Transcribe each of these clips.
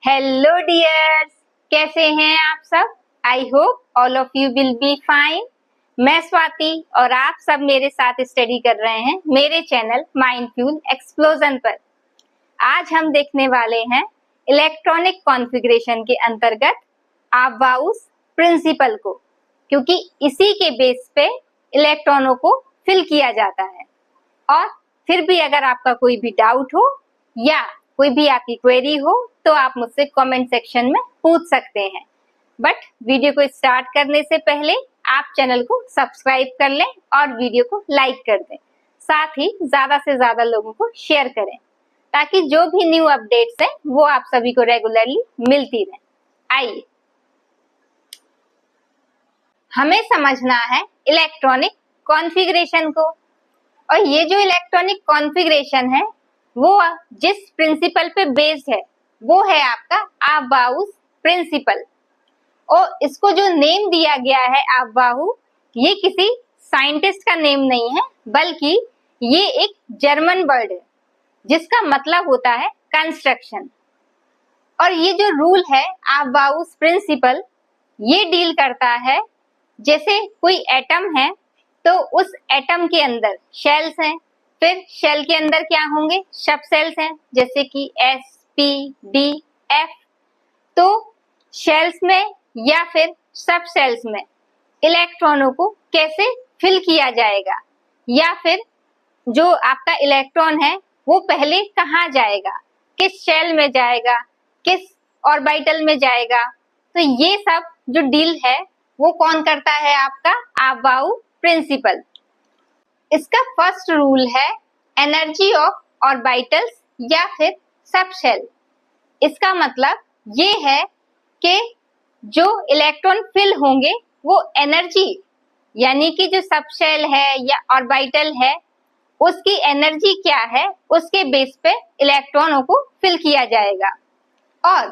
Hello dears, कैसे हैं आप सब। I hope all of you will be fine. मैं स्वाति और आप सब मेरे साथ स्टडी कर रहे हैं मेरे चैनल माइंडफुल एक्सप्लोजन पर। आज हम देखने वाले हैं इलेक्ट्रॉनिक कॉन्फ़िगरेशन के अंतर्गत आबाउस प्रिंसिपल को, क्योंकि इसी के बेस पे इलेक्ट्रॉनों को फिल किया जाता है। और फिर भी अगर आपका कोई भी डाउट हो या कोई भी आपकी क्वेरी हो तो आप मुझसे कमेंट सेक्शन में पूछ सकते हैं। बट वीडियो को स्टार्ट करने से पहले आप चैनल को सब्सक्राइब कर लें और वीडियो को लाइक कर दें। साथ ही ज्यादा से ज्यादा लोगों को शेयर करें ताकि जो भी न्यू अपडेट्स हैं वो आप सभी को रेगुलरली मिलती रहे। आइए, हमें समझना है इलेक्ट्रॉनिक कॉन्फ़िगरेशन को। और ये जो इलेक्ट्रॉनिक कॉन्फ़िगरेशन है वो जिस प्रिंसिपल पे बेस्ड है वो है आपका आबाउस प्रिंसिपल। और इसको जो नेम दिया गया है आबाउ, ये किसी साइंटिस्ट का नेम नहीं है बल्कि ये एक जर्मन वर्ड है जिसका मतलब होता है कंस्ट्रक्शन। और ये जो रूल है आबाउस प्रिंसिपल, ये डील करता है जैसे कोई एटम है तो उस एटम के अंदर शेल्स हैं, फिर शेल के अंदर क्या होंगे, सब सेल्स हैं जैसे कि S, P, D, F। तो शेल्स में या फिर सब सेल्स में इलेक्ट्रॉनों को कैसे फिल किया जाएगा या फिर जो आपका इलेक्ट्रॉन है वो पहले कहाँ जाएगा, किस शेल में जाएगा, किस ऑर्बिटल में जाएगा, तो ये सब जो डील है वो कौन करता है, आपका आबाउ प्रिंसिपल। इसका फर्स्ट रूल है एनर्जी ऑफ ऑर्बिटल्स या फिर सब शेल। इसका मतलब ये है कि जो इलेक्ट्रॉन फिल होंगे वो एनर्जी, यानी कि जो सब शेल है या ऑर्बिटल है उसकी एनर्जी क्या है, उसके बेस पे इलेक्ट्रॉनों को फिल किया जाएगा। और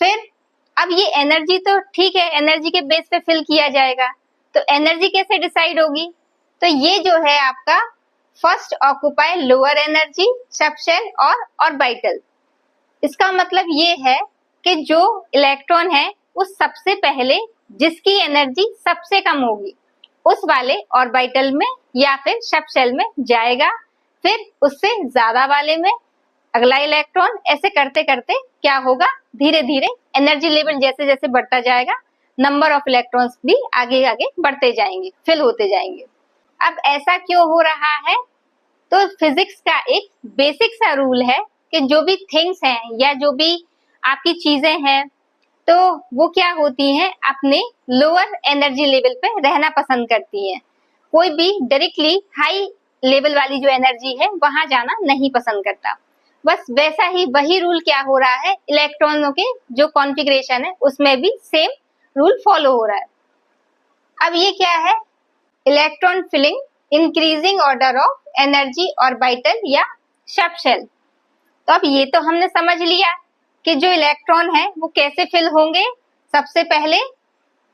फिर अब ये एनर्जी तो ठीक है, एनर्जी के बेस पे फिल किया जाएगा, तो एनर्जी कैसे डिसाइड होगी, तो ये जो है आपका first occupy lower energy, sub shell और ऑर्बिटल। इसका मतलब ये है कि जो इलेक्ट्रॉन है वो सबसे पहले जिसकी एनर्जी सबसे कम होगी उस वाले ऑर्बिटल में या फिर सब शेल में जाएगा, फिर उससे ज्यादा वाले में अगला इलेक्ट्रॉन, ऐसे करते करते क्या होगा, धीरे धीरे एनर्जी लेवल जैसे जैसे बढ़ता जाएगा नंबर ऑफ इलेक्ट्रॉन्स भी आगे आगे बढ़ते जाएंगे, फिल होते जाएंगे। अब ऐसा क्यों हो रहा है, तो फिजिक्स का एक बेसिक सा रूल है कि जो भी थिंग्स हैं या जो भी आपकी चीजें हैं तो वो क्या होती हैं, अपने लोअर एनर्जी लेवल पे रहना पसंद करती हैं। कोई भी डायरेक्टली हाई लेवल वाली जो एनर्जी है वहां जाना नहीं पसंद करता। बस वैसा ही वही रूल क्या हो रहा है, इलेक्ट्रॉनों के जो कॉन्फ़िगरेशन है उसमें भी सेम रूल फॉलो हो रहा है। अब ये क्या है, electron filling increasing order of energy orbital या सब शेल। तो अब ये तो हमने समझ लिया कि जो इलेक्ट्रॉन है वो कैसे फिल होंगे, सबसे पहले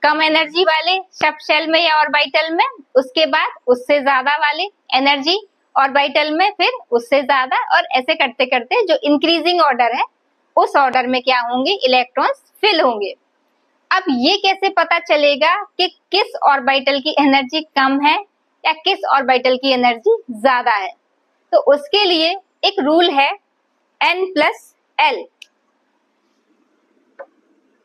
कम एनर्जी वाले सब शेल में या ऑर्बिटल में, उसके बाद उससे ज्यादा वाले एनर्जी ऑर्बिटल में, फिर उससे ज्यादा, और ऐसे करते करते जो इंक्रीजिंग ऑर्डर है उस ऑर्डर में क्या होंगे, इलेक्ट्रॉन्स फिल होंगे। अब ये कैसे पता चलेगा कि किस ऑर्बिटल की एनर्जी कम है या किस ऑर्बिटल की एनर्जी ज्यादा है, तो उसके लिए एक रूल है N+L।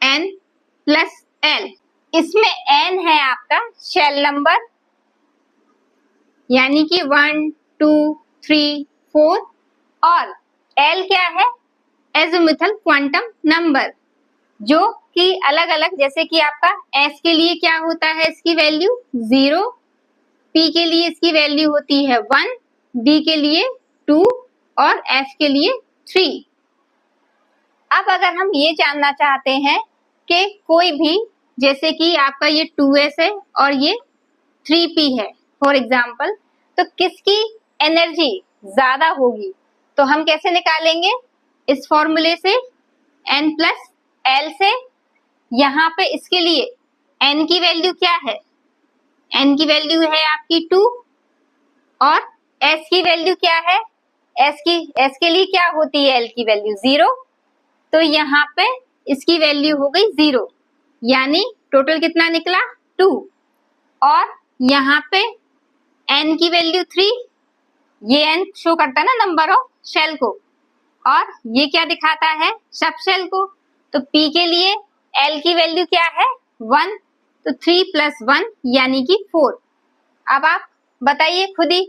N+L, इसमें N है आपका शेल नंबर, यानी कि 1, 2, 3, 4, और L क्या है, एज़ोमुथल क्वांटम नंबर, जो कि अलग अलग, जैसे कि आपका S के लिए क्या होता है, इसकी वैल्यू 0, P के लिए इसकी वैल्यू होती है 1, D के लिए 2 और F के लिए 3। अब अगर हम ये जानना चाहते हैं कि कोई भी, जैसे कि आपका ये 2s है और ये 3p है फॉर एग्जाम्पल, तो किसकी एनर्जी ज्यादा होगी, तो हम कैसे निकालेंगे, इस फॉर्मूले से N+L से। यहाँ पे इसके लिए N की वैल्यू क्या है, N की वैल्यू है आपकी 2 और S की वैल्यू क्या है, S के लिए क्या होती है L की वैल्यू 0, तो यहाँ पे इसकी वैल्यू हो गई 0, यानी टोटल कितना निकला 2। और यहाँ पे n की वैल्यू 3, ये n शो करता है ना नंबर ऑफ शेल को, और ये क्या दिखाता है सब शेल को। तो p के लिए l की वैल्यू क्या है 1, तो 3 + 1 यानी कि 4। अब आप बताइए खुद ही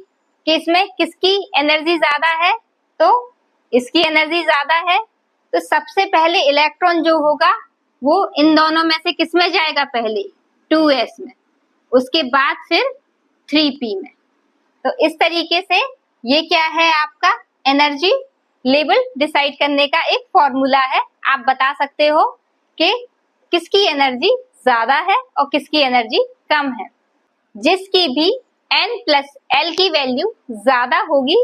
कि इसमें किसकी एनर्जी ज्यादा है, तो इसकी एनर्जी ज्यादा है। तो सबसे पहले इलेक्ट्रॉन जो होगा वो इन दोनों में से किस में जाएगा, पहले 2s में, उसके बाद फिर 3p में। तो इस तरीके से ये क्या है आपका एनर्जी लेवल डिसाइड करने का एक फॉर्मूला है। आप बता सकते हो कि किसकी एनर्जी ज्यादा है और किसकी एनर्जी कम है। जिसकी भी n + l की वैल्यू ज्यादा होगी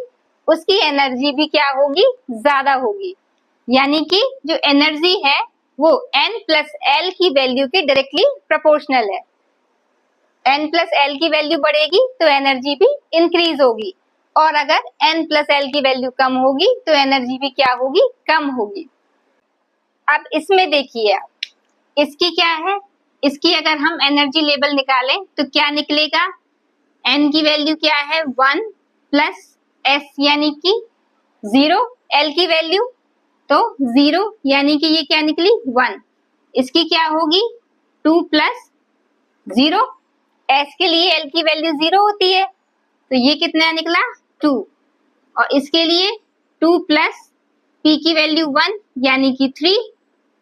उसकी एनर्जी भी क्या होगी, ज्यादा होगी। यानी कि जो एनर्जी है वो n + l की वैल्यू के डायरेक्टली प्रोपोर्शनल है। n + l की वैल्यू बढ़ेगी तो एनर्जी भी इंक्रीज होगी, और अगर n + l की वैल्यू कम होगी तो एनर्जी भी क्या होगी, कम होगी। अब इसमें देखिए आप, इसकी क्या है, इसकी अगर हम एनर्जी लेवल निकालें तो क्या निकलेगा, n की वैल्यू क्या है 1 + s यानी कि 0, l की वैल्यू तो 0 यानी कि ये क्या निकली 1। इसकी क्या होगी 2 + 0, s के लिए l की वैल्यू 0 होती है तो ये कितना निकला 2, और इसके लिए 2 + p की वैल्यू 1 यानी कि 3,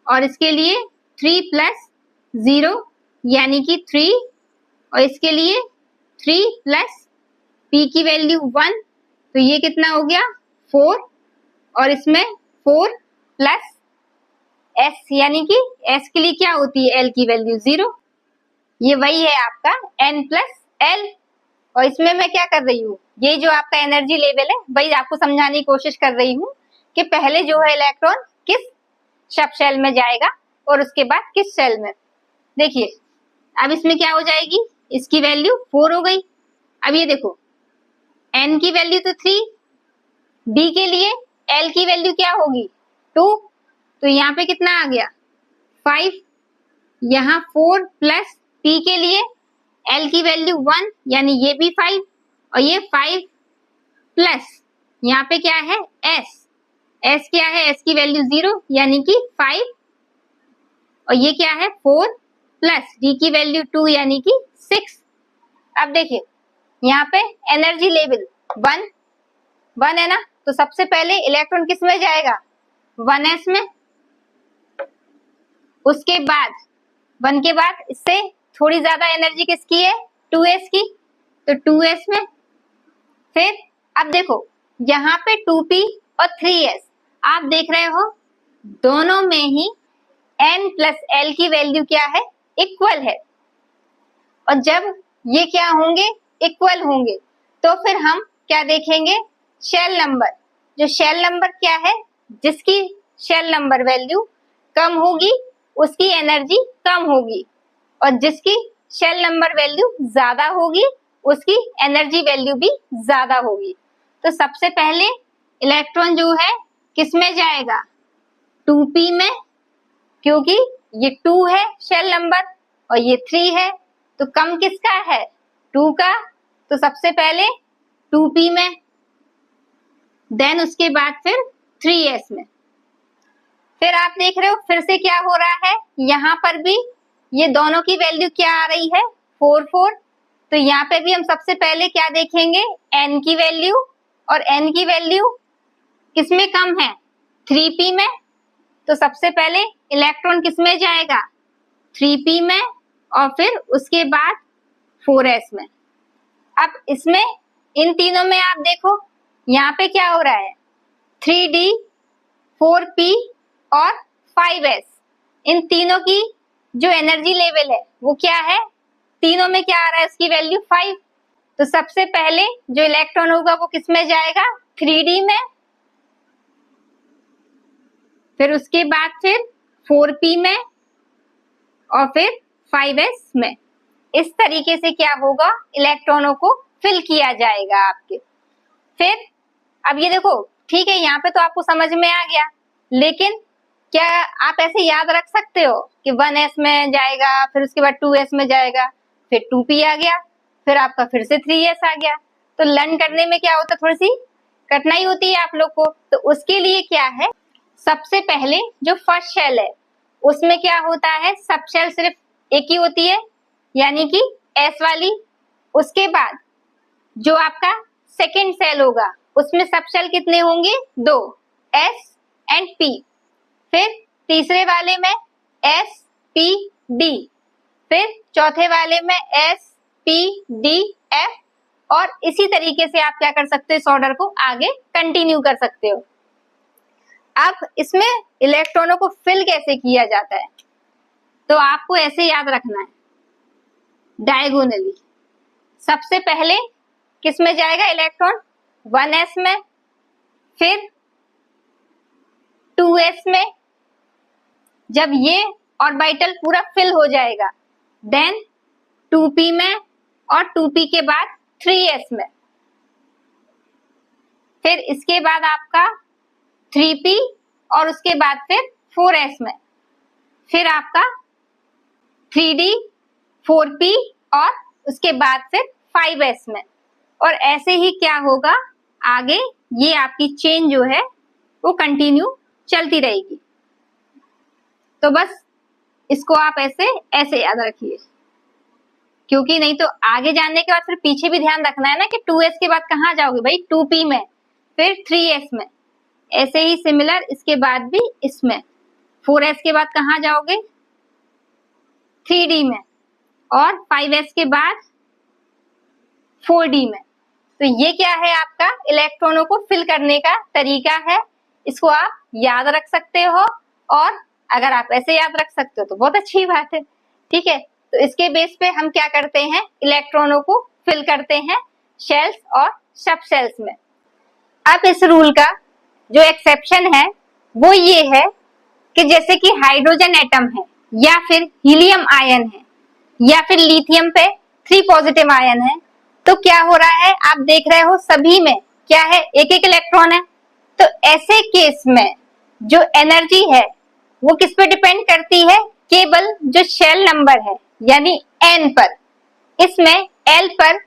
और इसके लिए 3 + 0 यानी कि 3, और इसके लिए 3 + p की वैल्यू 1 तो ये कितना हो गया 4, और इसमें 4 + s यानी कि s के लिए क्या होती है l की वैल्यू 0। ये वही है आपका n + l। और इसमें मैं क्या कर रही हूँ, ये जो आपका एनर्जी लेवल है वही आपको समझाने की कोशिश कर रही हूँ कि पहले जो है इलेक्ट्रॉन किस सब शेल में जाएगा और उसके बाद किस शेल में। देखिए अब इसमें क्या हो जाएगी, इसकी वैल्यू 4 हो गई। अब ये देखो n की वैल्यू तो 3, d के लिए l की वैल्यू क्या होगी 2, तो यहाँ पे कितना आ गया 5, यहाँ 4 + p के लिए l की वैल्यू 1 यानी ये भी 5, और ये 5 प्लस यहाँ पे क्या है s क्या है, s की वैल्यू 0 यानी कि 5, और ये क्या है 4 + d की वैल्यू 2 यानी कि 6। अब देखिए यहाँ पे एनर्जी लेवल 1 है ना, तो सबसे पहले इलेक्ट्रॉन किस में जाएगा 1s में, उसके बाद 1 के बाद इससे थोड़ी ज्यादा एनर्जी किसकी है 2s की, तो 2s में। फिर अब देखो यहाँ पे 2p और 3s आप देख रहे हो दोनों में ही n + l की वैल्यू क्या है इक्वल है, और जब ये क्या होंगे इक्वल होंगे तो फिर हम क्या देखेंगे शेल नंबर। जो शेल नंबर क्या है, जिसकी शेल नंबर वैल्यू कम होगी उसकी एनर्जी कम होगी, और जिसकी शेल नंबर वैल्यू ज्यादा होगी उसकी एनर्जी वैल्यू भी ज्यादा होगी। तो सबसे पहले इलेक्ट्रॉन जो है किस में जाएगा 2p में, क्योंकि ये 2 है शेल नंबर और ये 3 है, तो कम किसका है 2 का, तो सबसे पहले 2p में, देन उसके बाद फिर 3s में। फिर आप देख रहे हो फिर से क्या हो रहा है, यहाँ पर भी ये दोनों की वैल्यू क्या आ रही है 4, तो यहाँ पे भी हम सबसे पहले क्या देखेंगे n की वैल्यू, और n की वैल्यू किसमें कम है 3p में, तो सबसे पहले इलेक्ट्रॉन किसमें जाएगा 3p में, और फिर उसके बाद 4s में। अब इसमें इन तीनों में आप देखो यहाँ पे क्या हो रहा है 3d 4p और 5s, इन तीनों की जो एनर्जी लेवल है वो क्या है, तीनों में क्या आ रहा है उसकी वैल्यू 5। तो सबसे पहले जो इलेक्ट्रॉन होगा वो किस में जाएगा 3d में, फिर उसके बाद फिर 4p में, और फिर 5s में। इस तरीके से क्या होगा इलेक्ट्रॉनों को फिल किया जाएगा आपके। फिर अब ये देखो ठीक है यहाँ पे तो आपको समझ में आ गया, लेकिन क्या आप ऐसे याद रख सकते हो कि 1s में जाएगा, फिर उसके बाद 2s में जाएगा, फिर 2p आ गया, फिर आपका फिर से 3s आ गया। तो लर्न करने में क्या होता है, थोड़ी सी कठिनाई होती है आप लोग को। तो उसके लिए क्या है, सबसे पहले जो फर्स्ट शेल है उसमें क्या होता है, सब शेल सिर्फ एक ही होती है, यानी कि s वाली। उसके बाद जो आपका सेकेंड सेल होगा उसमें सब शेल कितने होंगे, 2, s एंड p। फिर तीसरे वाले में S P D, फिर चौथे वाले में S P D F, और इसी तरीके से आप क्या कर सकते हो, इस ऑर्डर को आगे कंटिन्यू कर सकते हो। अब इसमें इलेक्ट्रॉनों को फिल कैसे किया जाता है, तो आपको ऐसे याद रखना है, डायगोनली। सबसे पहले किस में जाएगा इलेक्ट्रॉन, 1s में, फिर 2s में। जब ये ऑर्बिटल पूरा फिल हो जाएगा देन 2p में, और 2p के बाद 3s में, फिर इसके बाद आपका 3p, और उसके बाद फिर 4s में, फिर आपका 3d, 4p, और उसके बाद फिर 5s में। और ऐसे ही क्या होगा आगे, ये आपकी चेन जो है वो कंटिन्यू चलती रहेगी। तो बस इसको आप ऐसे याद रखिए, क्योंकि नहीं तो आगे जानने के बाद फिर पीछे भी ध्यान रखना है ना कि 2s के बाद कहाँ जाओगे भाई, 2p में, फिर 3s में। ऐसे ही सिमिलर इसके बाद भी इसमें 4s के बाद कहाँ जाओगे, 3d में, और 5s के बाद 4d में। तो ये क्या है, आपका इलेक्ट्रॉनों को फिल करने का तरीका है। इसको आप याद रख सकते हो, और अगर आप ऐसे याद रख सकते हो तो बहुत अच्छी बात है। ठीक है, तो इसके बेस पे हम क्या करते हैं, इलेक्ट्रॉनों को फिल करते हैं शेल्स और सब शेल्स में। अब इस रूल का जो एक्सेप्शन है वो ये है कि जैसे कि हाइड्रोजन एटम है, या फिर हीलियम आयन है, या फिर लिथियम पे 3 पॉजिटिव आयन है, तो क्या हो रहा है, आप देख रहे हो सभी में क्या है, एक एक इलेक्ट्रॉन है। तो ऐसे केस में जो एनर्जी है वो किस पे डिपेंड करती है, केवल जो शेल नंबर है यानी n पर। इसमें l पर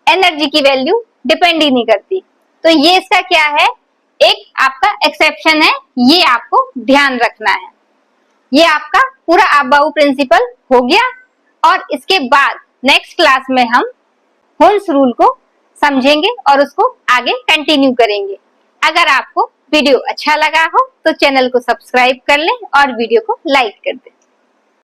एनर्जी की वैल्यू डिपेंड ही नहीं करती। तो ये इसका क्या है, एक आपका एक्सेप्शन है, ये आपको ध्यान रखना है। ये आपका पूरा अबाउ प्रिंसिपल हो गया, और इसके बाद नेक्स्ट क्लास में हम हुन्स रूल को समझेंगे और उसको आगे कंटिन्यू करेंगे। अगर आपको वीडियो अच्छा लगा हो तो चैनल को सब्सक्राइब कर लें और वीडियो को लाइक कर दें।